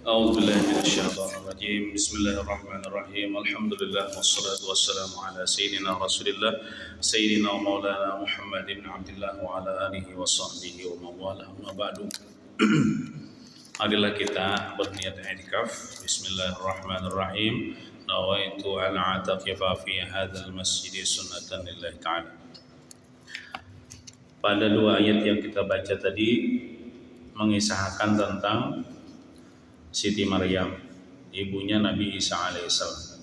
أعوذ بالله من الشيطان الرجيم بسم الله الرحمن الرحيم الحمد لله والصلاة والسلام على سيدنا رسول الله سيدنا ومولانا محمد بن عبد الله وعلى آله وصحبه ومن والاه أما بعد. Marilah kita berniat i'tikaf. Bismillahirrahmanirrahim. Nawaitu an a'takifa fi hadzal masjid sunnatan lillahi ta'ala. Pada dua ayat yang kita baca tadi mengisahkan tentang Siti Maryam, ibunya Nabi Isa alaihissalam.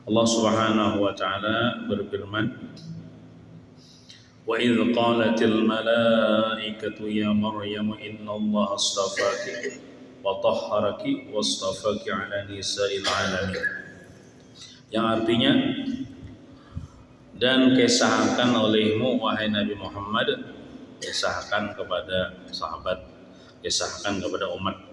Allah Subhanahu wa taala berfirman, "Wa idz qalatil malaikatu ya Maryam innallaha astafaki wa tahharaki wastafaki 'ala nisa'il 'alamin." Yang artinya, dan kisahkan olehmu wahai Nabi Muhammad, kisahkan kepada sahabat, kisahkan kepada umat.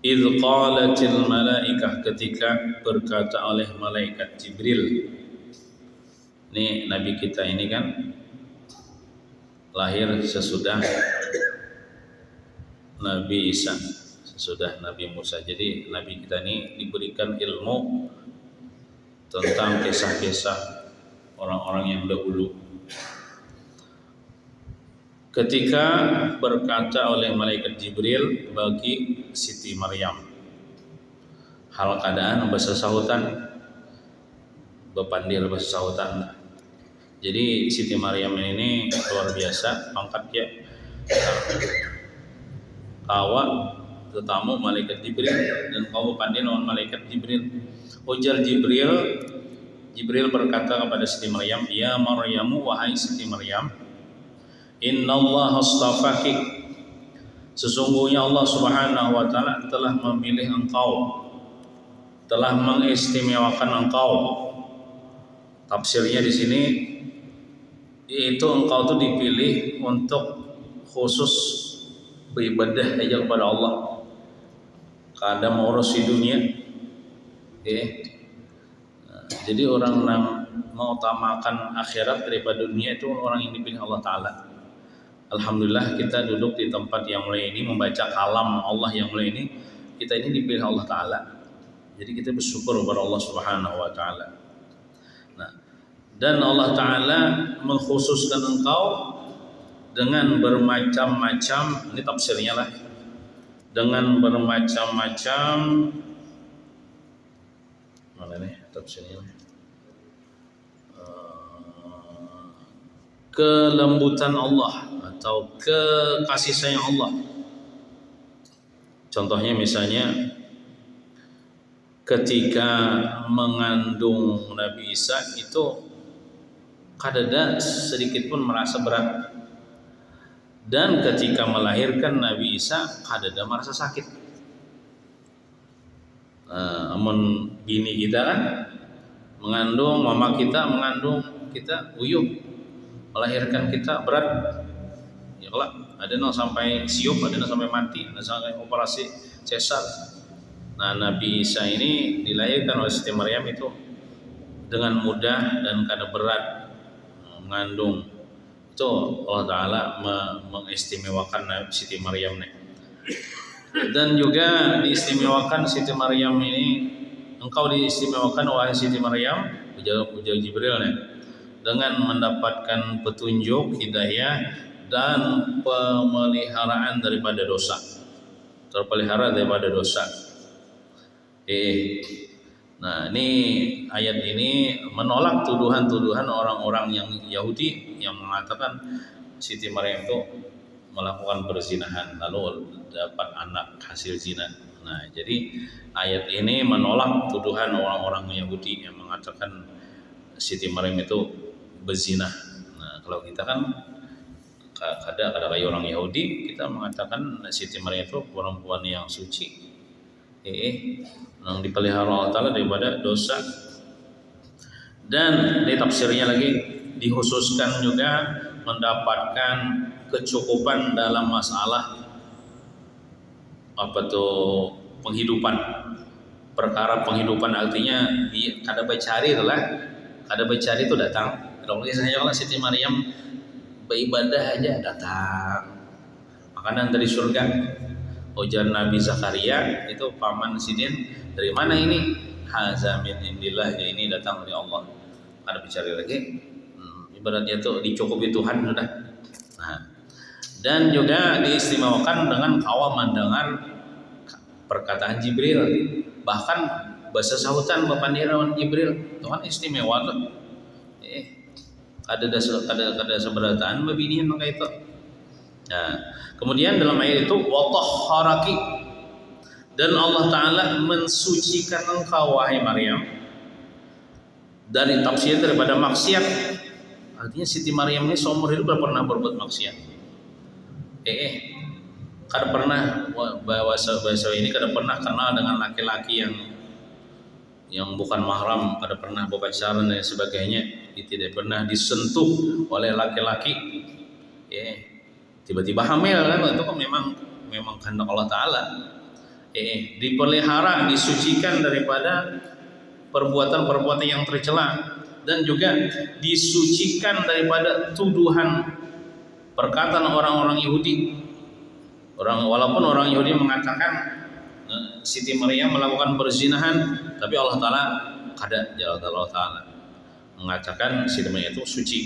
Idz qalatil malaikah, ketika berkata oleh malaikat Jibril. Ini Nabi kita ini kan lahir sesudah Nabi Isa, sesudah Nabi Musa. Jadi Nabi kita ini diberikan ilmu tentang kisah-kisah orang-orang yang dahulu. Ketika berkata oleh malaikat Jibril bagi Siti Maryam, hal keadaan bersesahutan, bepandir bersesahutan. Jadi Siti Maryam ini luar biasa pangkatnya. Kawa tetamu malaikat Jibril dan kau pandai lawan malaikat Jibril. Ujar Jibril berkata kepada Siti Maryam, "Ya Maryamu, wahai Siti Maryam, innallaha astafaki, sesungguhnya Allah Subhanahu wa taala telah memilih engkau, telah mengistimewakan engkau." Tafsirnya di sini yaitu engkau itu dipilih untuk khusus beribadah aja kepada Allah. Kadang urus di dunia. Jadi orang yang mengutamakan akhirat daripada dunia itu orang yang dipilih Allah Ta'ala. Alhamdulillah kita duduk di tempat yang mulia ini, membaca kalam Allah yang mulia ini, kita ini dipilih Allah Ta'ala. Jadi kita bersyukur kepada Allah Subhanahu wa Ta'ala. Nah, dan Allah Ta'ala mengkhususkan engkau dengan bermacam-macam, ini tafsirnya lah, dengan bermacam-macam, mana nih tafsirnya, kelembutan Allah atau kekasih sayang Allah. Contohnya misalnya ketika mengandung Nabi Isa itu kadada sedikit pun merasa berat, dan ketika melahirkan Nabi Isa kadada merasa sakit. Amun bini kita kan mengandung, mama kita mengandung kita uyuh, melahirkan kita berat. Ya kelak ada yang sampai siup, ada yang sampai mati, ada yang sampai operasi sesar. Nah, Nabi Isa ini dilahirkan oleh Siti Maryam itu dengan mudah dan kada berat mengandung. Itu Allah Ta'ala mengistimewakan Siti Maryam nih. Dan juga diistimewakan Siti Maryam ini, engkau diistimewakan wahai Siti Maryam, ujar Jibril nih, dengan mendapatkan petunjuk, hidayah, dan pemeliharaan daripada dosa, terpelihara daripada dosa. Nah, ini ayat ini menolak tuduhan-tuduhan orang-orang yang Yahudi yang mengatakan Siti Maryam itu melakukan perzinahan lalu dapat anak hasil zina. Nah, jadi ayat ini menolak tuduhan orang-orang Yahudi yang mengatakan Siti Maryam itu berzina. Nah, kalau kita kan ada kayak orang Yahudi, kita mengatakan Siti Maryam itu perempuan yang suci, yang dipelihara Allah Ta'ala daripada dosa. Dan di tafsirnya lagi dikhususkan juga mendapatkan kecukupan dalam masalah apa tuh penghidupan, perkara penghidupan, artinya kada becari itulah, kada becari itu datang. Kalau misalnya kalau Siti Maryam beribadah aja datang makanan dari surga, Ujar Nabi Zakaria itu paman Sidin, dari mana ini? Haza min indillah, ya ini datang dari Allah. Ada bicara lagi, ibaratnya itu dicukupi Tuhan sudah. Nah, dan juga diistimewakan dengan kawam mendengar perkataan Jibril, bahkan bahasa sahutan bepandiran Jibril. Tuhan istimewa tuh. Ada seberataan babinian maka itu. Nah, kemudian dalam ayat itu watahharaki, dan Allah Ta'ala mensucikan engkau wahai Maryam dari tafsir daripada maksiat. Artinya Siti Maryam ini seumur hidup tidak pernah berbuat maksiat. Kada pernah bahasa ini kada pernah kenal dengan laki-laki yang bukan mahram, kada pernah berpacaran dan sebagainya. Dia tidak pernah disentuh oleh laki-laki. Tiba-tiba hamil kan, itu kan memang kehendak Allah Ta'ala. Dipelihara, disucikan daripada perbuatan-perbuatan yang tercela, dan juga disucikan daripada tuduhan perkataan orang-orang Yahudi. Walaupun orang Yahudi mengatakan Siti Maryam melakukan perzinahan, tapi Allah Ta'ala kada, Allah Ta'ala mengatakan Siti Maryam itu suci,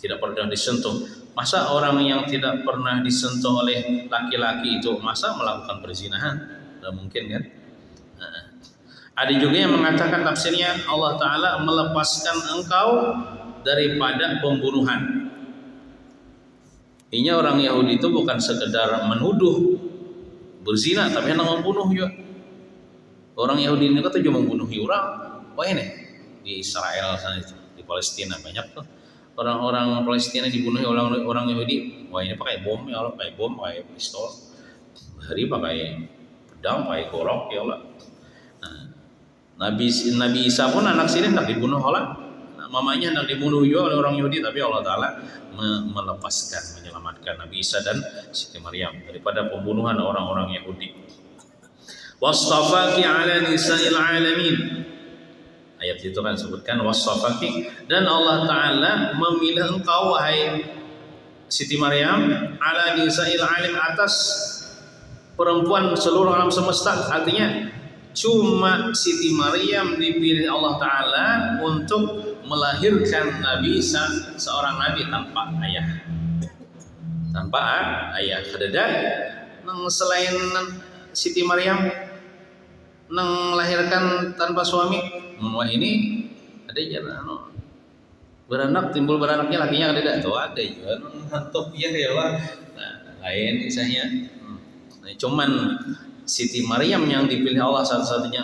tidak pernah disentuh. Masa orang yang tidak pernah disentuh oleh laki-laki itu masa melakukan perzinahan? Tidak mungkin kan? Ada juga yang mengatakan tafsirnya Allah Ta'ala melepaskan engkau daripada pembunuhan. Ini orang Yahudi itu bukan sekedar menuduh berzina, tapi hendak membunuh juga. Orang Yahudi ini kata cuma membunuh orang. Wah ini di Israel sana itu, di Palestina banyak tuh orang-orang Palestina dibunuh oleh orang Yahudi. Wah ini pakai bom ya Allah, pakai bom, pakai pistol. Hari pakai pedang, pakai golok ya Allah. Nabi Isa pun anak sini hendak dibunuh oleh mamanya, hendak dibunuh juga oleh orang Yahudi, tapi Allah Ta'ala melepaskan, menyelamatkan Nabi Isa dan Siti Maryam daripada pembunuhan orang-orang Yahudi. Wastafaki ala nisa'il alamin. Ayat itu kan sebutkan wastafaki, dan Allah Ta'ala memilih engkau wahai Siti Maryam ala nisa'il alamin, atas perempuan seluruh alam semesta. Artinya cuma Siti Maryam dipilih Allah Ta'ala untuk melahirkan Nabi Isa, seorang Nabi tanpa ayah. Tanpa ayah. Kadada nang selain Siti Maryam nang melahirkan tanpa suami. Wah ini ada jalan beranak, timbul beranaknya lakinya kadada tuh ada juga hantuk ya lah. Nah, lain misalnya. Cuman Siti Maryam yang dipilih Allah satu-satunya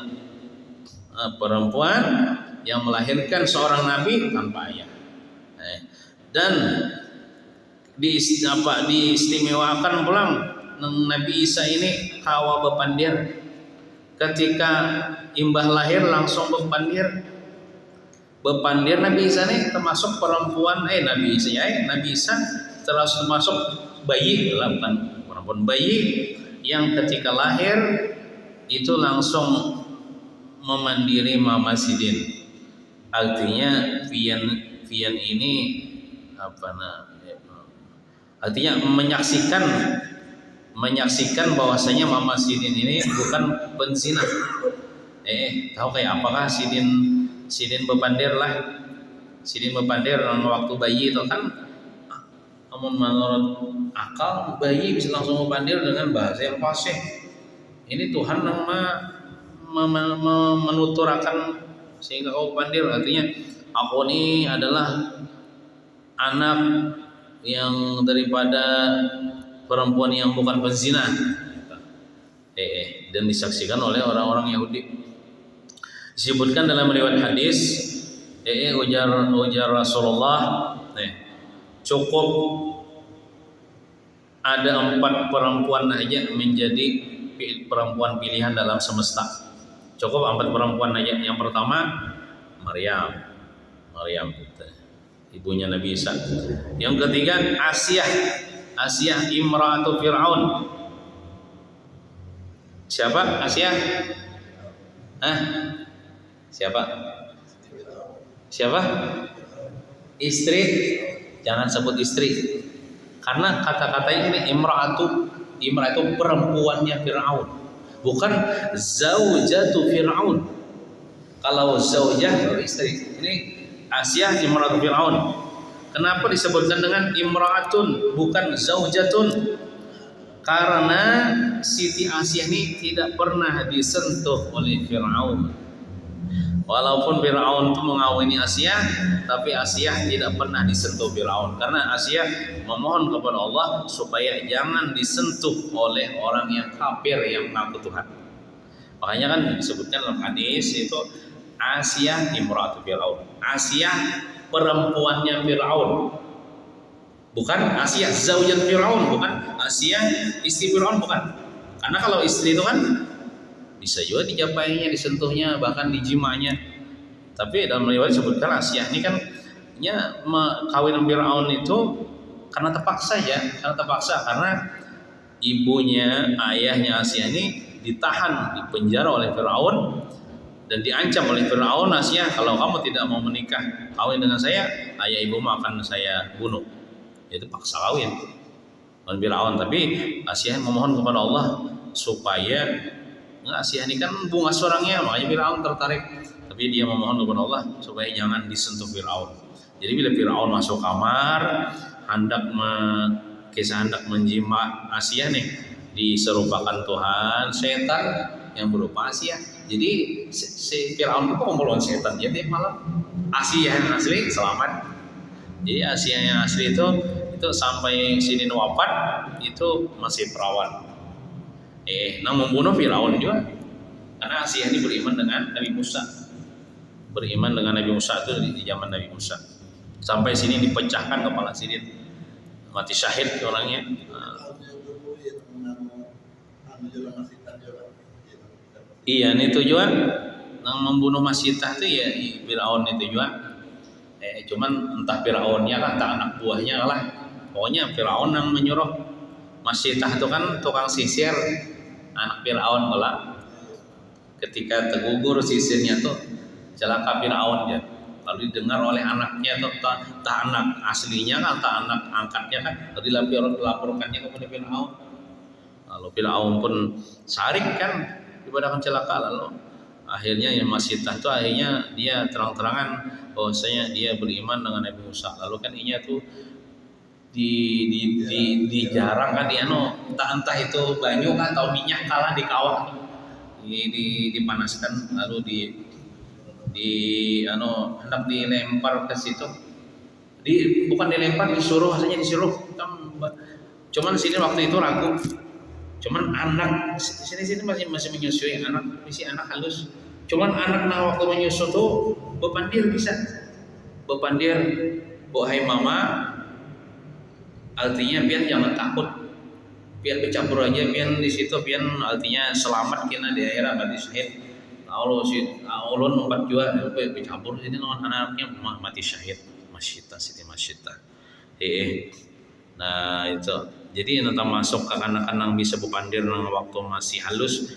perempuan yang melahirkan seorang nabi tanpa ayah. Dan diistimewakan pulang Nabi Isa ini kawa bepandir. Ketika imbah lahir langsung bepandir. Bepandir Nabi Isa ini termasuk perempuan Nabi Isa termasuk bayi, bukan perempuan, bayi yang ketika lahir itu langsung memandiri Mama Sidin. Artinya Vian ini artinya menyaksikan bahwasanya Mama Sidin ini bukan penzina. Tahu kayak apakah Sidin bepandir lah. Sidin bepandir waktu bayi itu kan, menurut akal bayi bisa langsung mempandir dengan bahasa yang fasih. Ini Tuhan yang menuturakan sehingga kau pandir. Artinya aku ini adalah anak yang daripada perempuan yang bukan penzina. Dan disaksikan oleh orang-orang Yahudi. Disebutkan dalam riwayat hadis, ujar Rasulullah, cukup ada 4 perempuan aja menjadi perempuan pilihan dalam semesta. Cukup 4 perempuan aja. Yang pertama Maryam ibunya Nabi Isa. Yang ketiga Asyah imra'atu Fir'aun. Siapa Asyah? Siapa? Istri. Jangan sebut istri, karena kata-katanya ini imra'atu Imrah itu perempuannya Fir'aun, bukan zaujatu Fir'aun. Kalau zaujah istri, ini Asyah imratu Fir'aun. Kenapa disebutkan dengan imra'atun bukan zaujatun? Karena Siti Asyah ini tidak pernah disentuh oleh Fir'aun. Walaupun Fir'aun itu mengawini Asyah, tapi Asyah tidak pernah disentuh Fir'aun. Karena Asyah memohon kepada Allah supaya jangan disentuh oleh orang yang kafir yang mengaku Tuhan. Makanya kan disebutkan dalam hadis itu Asyah imratu Fir'aun. Asyah perempuannya Fir'aun. Bukan Asyah zaujat Fir'aun, bukan Asyah istri Fir'aun, bukan. Karena kalau istri itu kan bisa juga dijapainya, disentuhnya, bahkan dijimanya. Tapi dalam riwayat disebutkan Asyah ini kan kawin dengan Fir'aun itu karena terpaksa ya, karena ibunya, ayahnya Asyah ini ditahan, dipenjara oleh Fir'aun dan diancam oleh Fir'aun, Asyah, kalau kamu tidak mau menikah kawin dengan saya, ayah ibumu akan saya bunuh. Itu paksa kawin dengan Fir'aun. Tapi Asyah memohon kepada Allah supaya Asyah ini kan bunga orangnya, makanya Fir'aun tertarik. Tapi dia memohon kepada Allah supaya jangan disentuh Fir'aun. Jadi bila Fir'aun masuk kamar hendak menjima Asyah nih, diserupakan Tuhan setan yang berupa Asyah. Jadi si Fir'aun itu kumpulan setan, jadi malah Asyah yang asli selamat. Jadi Asyah yang asli itu sampai sini wafat itu masih perawan. Membunuh Fir'aun juga. Karena Asyah ini beriman dengan Nabi Musa. Beriman dengan Nabi Musa itu di zaman Nabi Musa. Sampai sini dipecahkan kepala Sidin, mati syahid orangnya. Iya, ini tujuan yang membunuh Masyidah itu ya Fir'aun itu juga. Cuman entah Fir'aunnya kan, entah anak buahnya lah. Pokoknya Fir'aun yang menyuruh. Masyidah itu kan tukang sisir, anak Fir'aun pula. Ketika tergugur sisirnya tuh celaka Fir'aun ya. Lalu didengar oleh anaknya atau tak anak aslinya kan, tak anak angkatnya kan, dilaporkannya kepada Fir'aun. Lalu Fir'aun pun sarik kan daripada celaka. Lalu akhirnya yang Masyidah itu akhirnya dia terang-terangan bahwasanya dia beriman dengan Nabi Musa. Lalu kan inya tuh dijarang kan dia entah itu banyu kan atau minyak kalah di kawah dipanaskan, lalu hendak dilempar ke situ. Bukan dilempar, disuruh cuman sini waktu itu ragu. Cuman anak sini masih menyusui, anak halus. Cuman anak waktu menyusu tuh bepandir bisa. Bepandir, wahai mama, artinya pian jangan takut. Pian bercampur aja, pian di situ pian artinya selamat kena di akhirat mati syahid. Allah nompat juga bercampur sini dengan anaknya mati syahid. Siti Masyidah. Nah itu. Jadi nanti masuk ke anak-anak bisa bepandir nang waktu masih halus,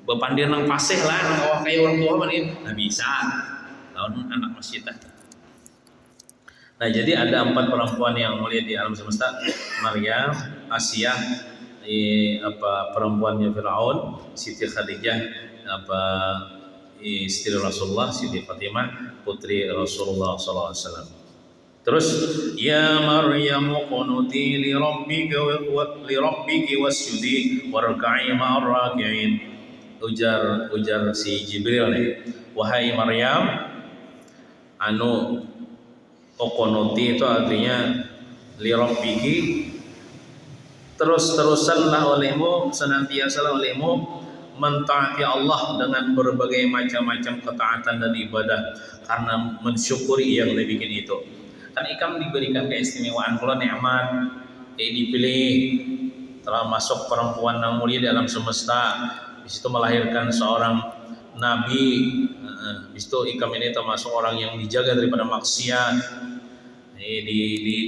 bepandir nang pasih lah, nang awak kayak orang tua mana ini, nggak bisa. Tahun anak Masyidah. Nah jadi ada 4 perempuan yang mulia di alam semesta: Maryam, Asyah, perempuannya Fir'aun, Siti Khadijah, istri Rasulullah, Siti Fatimah, putri Rasulullah SAW. Terus ya Maryam qunuti li rabbiki wasjudi warka'i ma'ar raki'in. Ujar si Jibril nih, wahai Maryam, qunuti itu artinya li rabbiki, terus-terusanlah olehmu, senantiasalah olehmu mentaati Allah dengan berbagai macam-macam ketaatan dan ibadah karena mensyukuri yang dibikin itu. Kan ikam diberikan keistimewaan, kalau nikmat dipilih telah masuk perempuan yang mulia di alam semesta, di situ melahirkan seorang nabi, di situ ikam ini termasuk orang yang dijaga daripada maksiat,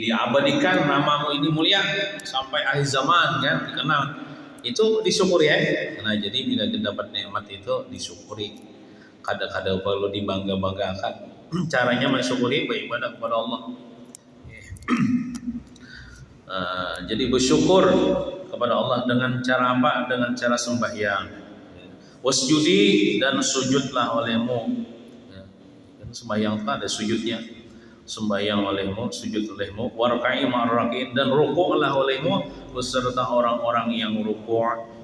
diabadikan namamu ini mulia sampai akhir zaman kan dikenal. Itu disyukuri ya. Nah jadi bila dapat nikmat itu disyukuri, kadang-kadang perlu dibangga-banggakan. Caranya mensyukuri beribadah kepada Allah. Jadi bersyukur kepada Allah dengan cara apa? Dengan cara sembahyang. Wasjudi, dan sujudlah olehmu. Ya, kan sembahyang itu ada sujudnya. Sembahyang olehmu, sujud olehmu, warka'i ma'arrakin, dan rukuklah olehmu beserta orang-orang yang rukuk.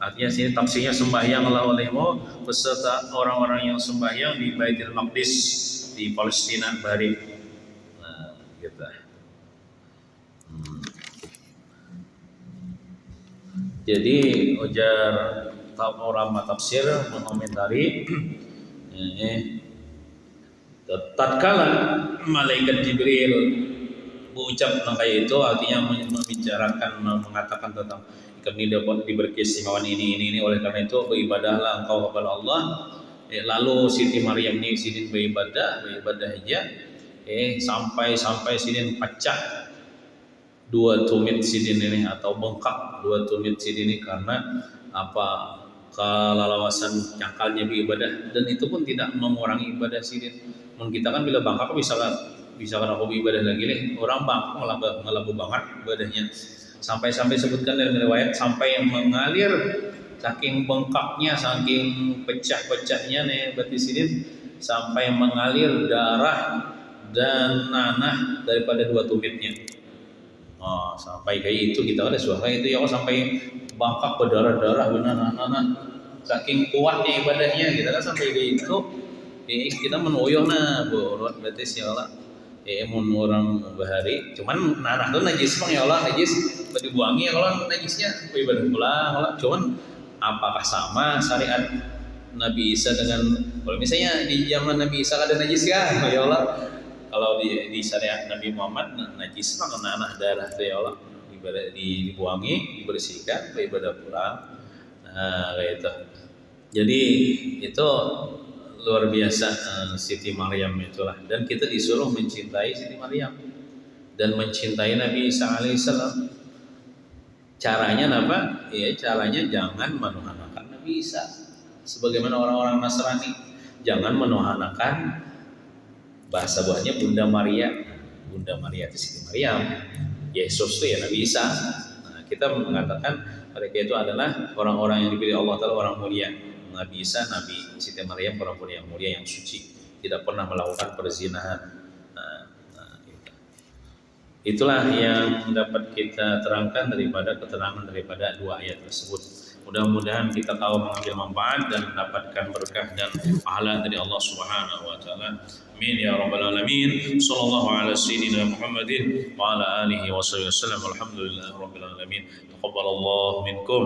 Artinya sini tafsirnya sembahyanglah olehmu beserta orang-orang yang sembahyang di Baitul Maqdis, di Palestina Barat. Nah, gitu. Jadi ujar ulama tafsir mengomentari tatkala malaikat Jibril berucap tentang itu, artinya membicarakan, mengatakan tentang kami dapat diberi keistimewaan ini. Oleh karena itu beribadahlah engkau kepada Allah. Lalu Siti Maryam ini sidin beribadah aja. Sampai sidin pecah dua tumit sidin ini, atau bengkak dua tumit sidin ini karena apa? Kelalawasan cangkalnya beribadah, dan itu pun tidak mengurangi ibadah sidin. Kita kan bila bangkak bisa kan aku beribadah lagi nih, orang bangkak ngelabu banget ibadahnya. Sampai sebutkan dalam riwayat sampai yang mengalir saking bengkaknya, saking pecah-pecahnya nih berarti sidin, sampai mengalir darah dan nanah daripada dua tumitnya. Sampai kayak itu kita ada suara itu ya, sampai bangkak berdarah-darah benar nanah, saking kuatnya ibadahnya kita kan sampai kayak itu. Kita menuyuh borot berarti sialah mun orang bahari, cuman nanah tuh najis bang ya Allah, najis dibuangi ya kalau najisnya ibadah pulang. Cuman apakah sama syariat Nabi Isa dengan, kalau misalnya di zaman Nabi Isa ada najis ya Allah, kalau di syariat Nabi Muhammad najis mah nanah darah tuh ya Allah, ibadah dibuangi, dibersihkan, ibadah pulang. Nah kayak itu. Jadi itu luar biasa Siti Maryam itulah, dan kita disuruh mencintai Siti Maryam dan mencintai Nabi Isa alaihissalam. Caranya apa? Ya caranya jangan menuhanakan Nabi Isa sebagaimana orang-orang Nasrani. Jangan menuhanakan, bahasa buahnya Bunda Maria itu Siti Maryam, Yesus itu ya Nabi Isa. Nah, kita mengatakan mereka itu adalah orang-orang yang dipilih Allah Ta'ala, orang mulia. Nabi Isa, Nabi Siti Maryam, orang yang mulia yang suci, tidak pernah melakukan perzinahan. Gitu. Itulah yang dapat kita terangkan daripada keterangan daripada dua ayat tersebut. Mudah-mudahan kita tahu mengambil manfaat dan mendapatkan berkah dan pahala dari Allah Subhanahu wa taala. Amin ya rabbal alamin. Sallallahu ala sayyidina Muhammadin wa ala alihi wa sahbihi wasallam. Alhamdulillahirabbil alamin. Taqabbalallahu minkum.